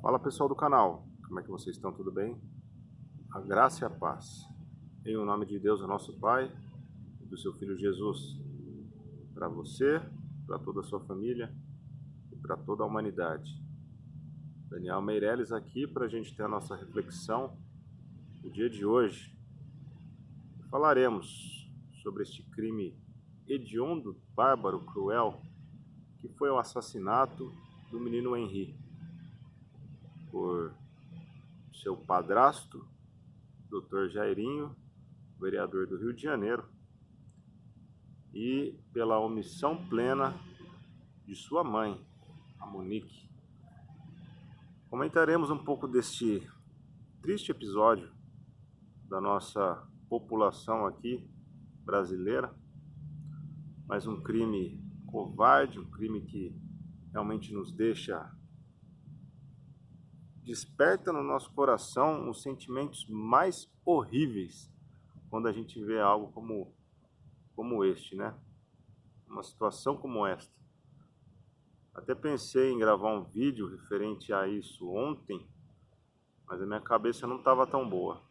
Fala pessoal do canal, como é que vocês estão? Tudo bem? A graça e a paz. Em o nome de Deus, o nosso Pai, e do seu Filho Jesus, para você, para toda a sua família e para toda a humanidade. Daniel Meirelles aqui para a gente ter a nossa reflexão no dia de hoje. Falaremos sobre este crime hediondo, bárbaro, cruel, que foi o assassinato do menino Henri por seu padrasto, Dr. Jairinho, vereador do Rio de Janeiro, e pela omissão plena de sua mãe, a Monique. Comentaremos um pouco deste triste episódio da nossa população aqui brasileira, mas um crime covarde, um crime que realmente nos desperta no nosso coração os sentimentos mais horríveis quando a gente vê algo como este, né? Uma situação como esta. Até pensei em gravar um vídeo referente a isso ontem, mas a minha cabeça não estava tão boa.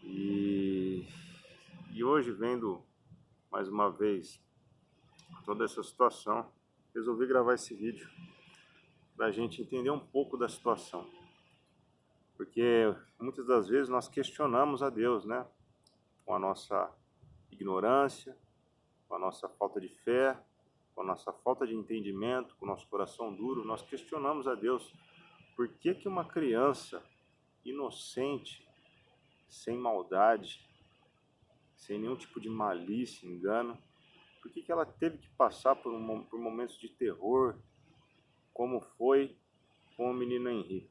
E hoje, vendo mais uma vez toda essa situação, resolvi gravar esse vídeo para a gente entender um pouco da situação. Porque muitas das vezes nós questionamos a Deus, né? Com a nossa ignorância, com a nossa falta de fé, com a nossa falta de entendimento, com o nosso coração duro, nós questionamos a Deus por que uma criança inocente, sem maldade, sem nenhum tipo de malícia, engano, por que ela teve que passar por momentos de terror, como foi com o menino Henri.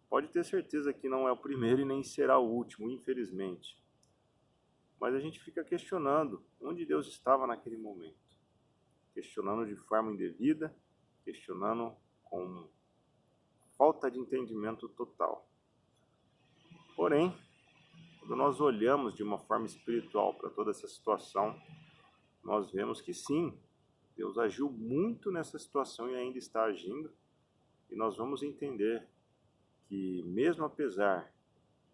Pode ter certeza que não é o primeiro e nem será o último, infelizmente. Mas a gente fica questionando onde Deus estava naquele momento. Questionando de forma indevida, questionando com falta de entendimento total. Porém, quando nós olhamos de uma forma espiritual para toda essa situação, nós vemos que sim, Deus agiu muito nessa situação e ainda está agindo. E nós vamos entender que mesmo apesar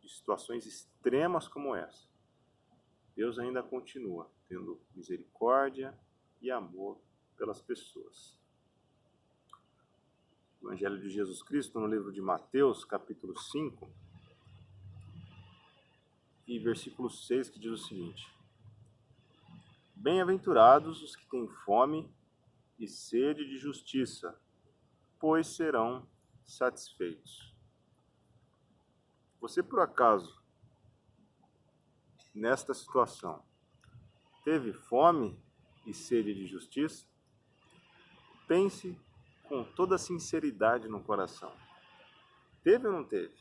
de situações extremas como essa, Deus ainda continua tendo misericórdia e amor pelas pessoas. Evangelho de Jesus Cristo, no livro de Mateus, capítulo 5, e versículo 6, que diz o seguinte: Bem-aventurados os que têm fome e sede de justiça, pois serão satisfeitos. Você, por acaso, nesta situação, teve fome e sede de justiça? Pense com toda a sinceridade no coração. Teve ou não teve?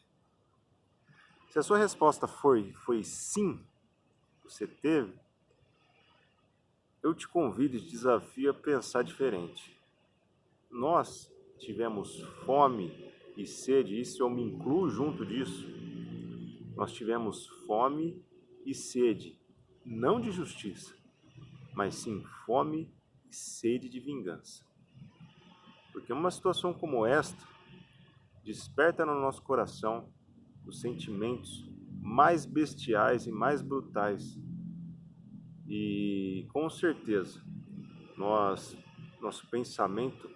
Se a sua resposta foi sim, você teve, eu te convido e te desafio a pensar diferente. Nós tivemos fome e sede, isso eu me incluo junto disso. Nós tivemos fome e sede, não de justiça, mas sim fome e sede de vingança. Porque uma situação como esta desperta no nosso coração os sentimentos mais bestiais e mais brutais. E com certeza, nosso pensamento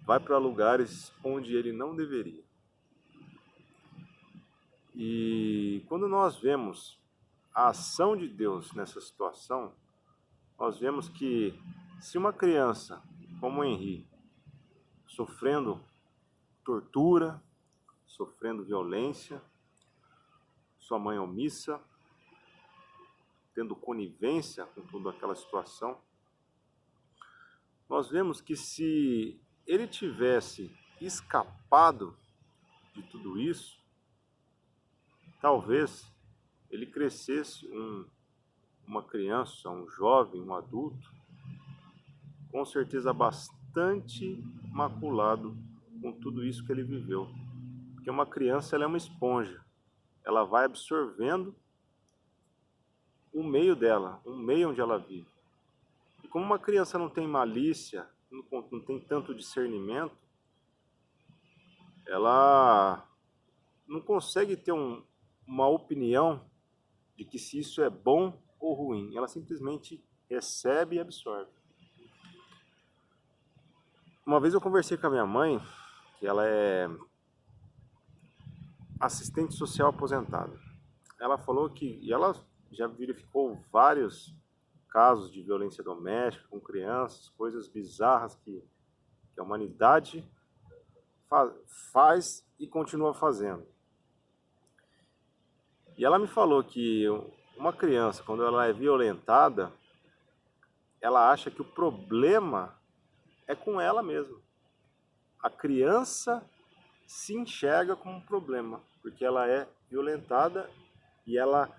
vai para lugares onde ele não deveria. E quando nós vemos a ação de Deus nessa situação, nós vemos que se uma criança como o Henri, sofrendo tortura, sofrendo violência, sua mãe omissa, tendo conivência com toda aquela situação, nós vemos que se ele tivesse escapado de tudo isso, talvez ele crescesse uma criança, um jovem, um adulto, com certeza bastante maculado com tudo isso que ele viveu. Porque uma criança, ela é uma esponja, ela vai absorvendo o meio dela, o meio onde ela vive. E como uma criança não tem malícia, não tem tanto discernimento, ela não consegue ter uma opinião de que se isso é bom ou ruim. Ela simplesmente recebe e absorve. Uma vez eu conversei com a minha mãe, que ela é assistente social aposentada. Ela falou e ela já verificou vários casos de violência doméstica com crianças, coisas bizarras que a humanidade faz e continua fazendo. E ela me falou que uma criança, quando ela é violentada, ela acha que o problema é com ela mesma. A criança se enxerga como um problema, porque ela é violentada e ela,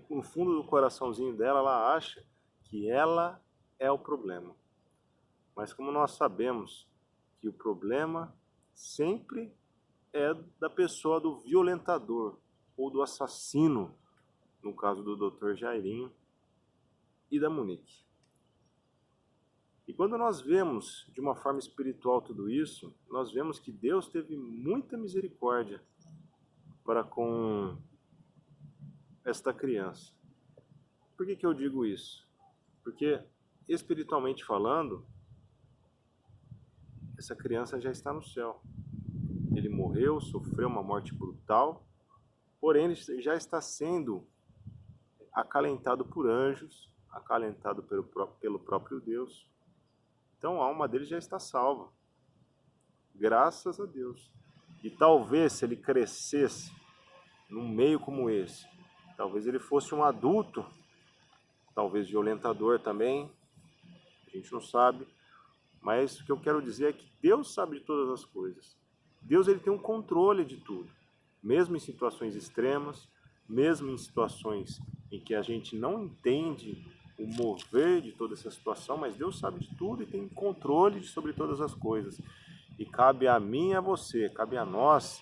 no fundo do coraçãozinho dela, ela acha que ela é o problema. Mas como nós sabemos que o problema sempre é da pessoa do violentador ou do assassino, no caso do Dr. Jairinho e da Monique. E quando nós vemos de uma forma espiritual tudo isso, nós vemos que Deus teve muita misericórdia para com esta criança. Por que eu digo isso? Porque, espiritualmente falando, essa criança já está no céu. Ele morreu, sofreu uma morte brutal, porém ele já está sendo acalentado por anjos, acalentado pelo próprio Deus. Então a alma dele já está salva. Graças a Deus. E talvez se ele crescesse num meio como esse, talvez ele fosse um adulto, talvez violentador também, a gente não sabe, mas o que eu quero dizer é que Deus sabe de todas as coisas. Deus ele tem um controle de tudo, mesmo em situações extremas, mesmo em situações em que a gente não entende o mover de toda essa situação, mas Deus sabe de tudo e tem controle sobre todas as coisas. E cabe a mim e a você, cabe a nós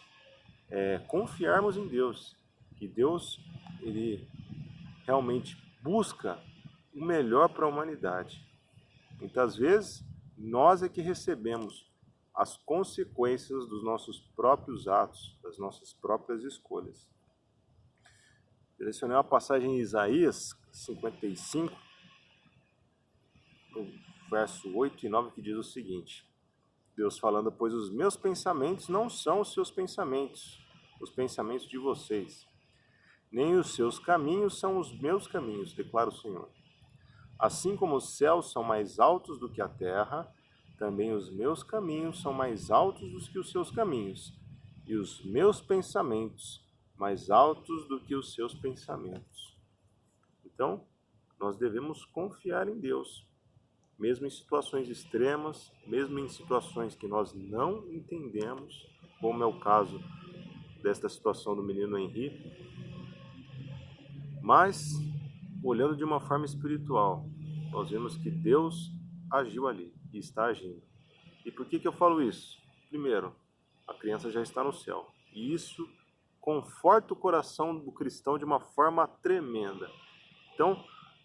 confiarmos em Deus, que Deus ele realmente busca o melhor para a humanidade. Muitas vezes nós é que recebemos as consequências dos nossos próprios atos, das nossas próprias escolhas. Selecionei uma passagem em Isaías 55, no verso 8 e 9, que diz o seguinte: Deus falando, pois os meus pensamentos não são os seus pensamentos, os pensamentos de vocês, nem os seus caminhos são os meus caminhos, declara o Senhor. Assim como os céus são mais altos do que a terra, também os meus caminhos são mais altos do que os seus caminhos, e os meus pensamentos mais altos do que os seus pensamentos. Então, nós devemos confiar em Deus, mesmo em situações extremas, mesmo em situações que nós não entendemos, como é o caso desta situação do menino Henri, mas olhando de uma forma espiritual, nós vemos que Deus agiu ali e está agindo. E por que eu falo isso? Primeiro, a criança já está no céu. E isso conforta o coração do cristão de uma forma tremenda. Então,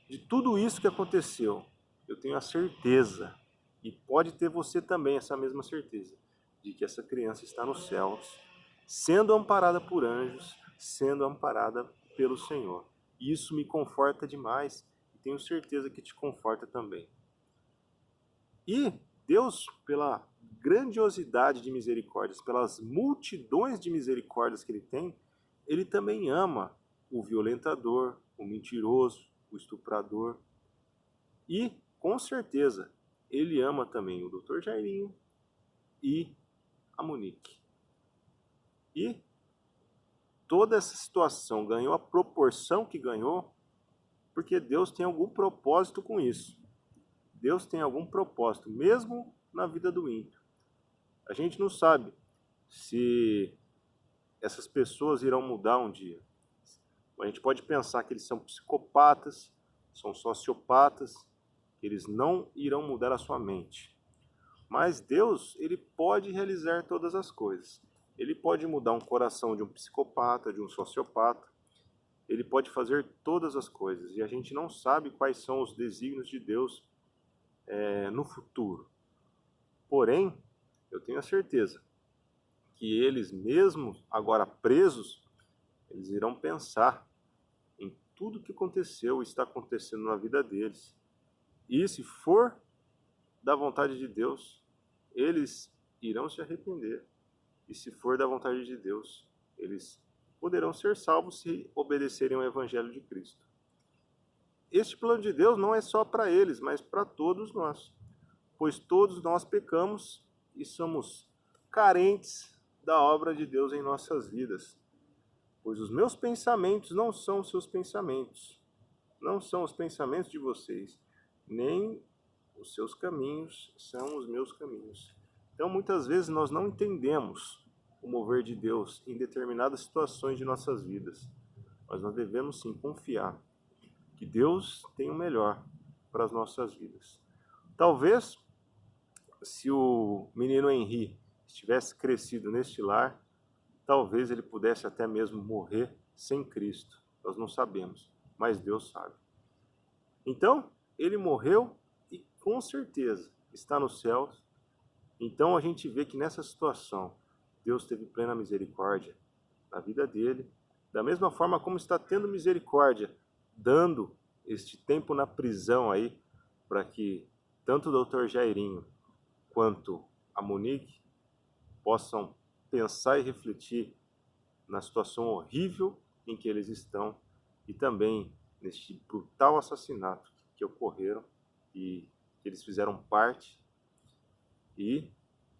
de tudo isso que aconteceu, eu tenho a certeza, e pode ter você também essa mesma certeza, de que essa criança está nos céus, sendo amparada por anjos, sendo amparada pelo Senhor. E isso me conforta demais e tenho certeza que te conforta também. E Deus, pela grandiosidade de misericórdias, pelas multidões de misericórdias que Ele também ama o violentador, o mentiroso, o estuprador. E, com certeza, Ele ama também o Dr. Jairinho e a Monique. E toda essa situação ganhou a proporção que ganhou porque Deus tem algum propósito com isso. Deus tem algum propósito, mesmo na vida do ímpio. A gente não sabe se essas pessoas irão mudar um dia. A gente pode pensar que eles são psicopatas, são sociopatas, que eles não irão mudar a sua mente. Mas Deus, ele pode realizar todas as coisas. Ele pode mudar um coração de um psicopata, de um sociopata. Ele pode fazer todas as coisas. E a gente não sabe quais são os desígnios de Deus no futuro. Porém, eu tenho a certeza que eles, mesmo agora presos, eles irão pensar em tudo que aconteceu e está acontecendo na vida deles. E se for da vontade de Deus, eles irão se arrepender. E se for da vontade de Deus, eles poderão ser salvos se obedecerem ao Evangelho de Cristo. Este plano de Deus não é só para eles, mas para todos nós, pois todos nós pecamos e somos carentes da obra de Deus em nossas vidas. Pois os meus pensamentos não são os seus pensamentos, não são os pensamentos de vocês, nem os seus caminhos são os meus caminhos. Então, muitas vezes nós não entendemos o mover de Deus em determinadas situações de nossas vidas, mas nós devemos sim confiar que Deus tem o melhor para as nossas vidas. Talvez, se o menino Henri tivesse crescido neste lar, talvez ele pudesse até mesmo morrer sem Cristo. Nós não sabemos, mas Deus sabe. Então, ele morreu e com certeza está nos céus. Então a gente vê que nessa situação Deus teve plena misericórdia na vida dele, da mesma forma como está tendo misericórdia, dando este tempo na prisão aí, para que tanto o Dr. Jairinho quanto a Monique possam pensar e refletir na situação horrível em que eles estão e também neste brutal assassinato que ocorreram e que eles fizeram parte, e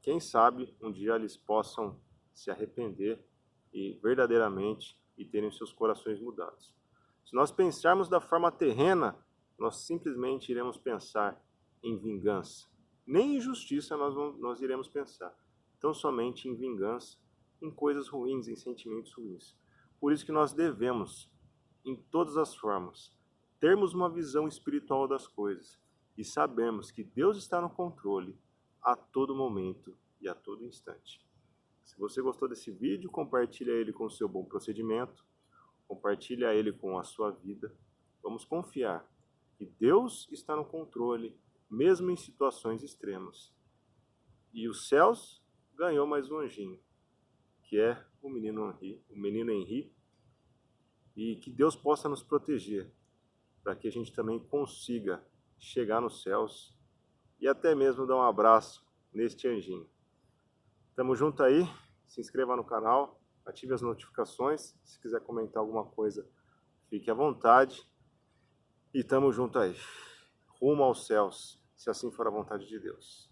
quem sabe um dia eles possam se arrepender e verdadeiramente e terem seus corações mudados. Se nós pensarmos da forma terrena, nós simplesmente iremos pensar em vingança. Nem em justiça nós iremos pensar. Tão somente em vingança, em coisas ruins, em sentimentos ruins. Por isso que nós devemos, em todas as formas, termos uma visão espiritual das coisas e sabemos que Deus está no controle a todo momento e a todo instante. Se você gostou desse vídeo, compartilha ele com o seu bom procedimento, compartilha ele com a sua vida. Vamos confiar que Deus está no controle, mesmo em situações extremas. E os céus ganhou mais um anjinho, que é o menino Henri, e que Deus possa nos proteger, para que a gente também consiga chegar nos céus e até mesmo dar um abraço neste anjinho. Tamo junto aí, se inscreva no canal, ative as notificações, se quiser comentar alguma coisa, fique à vontade. E tamo junto aí, rumo aos céus, se assim for a vontade de Deus.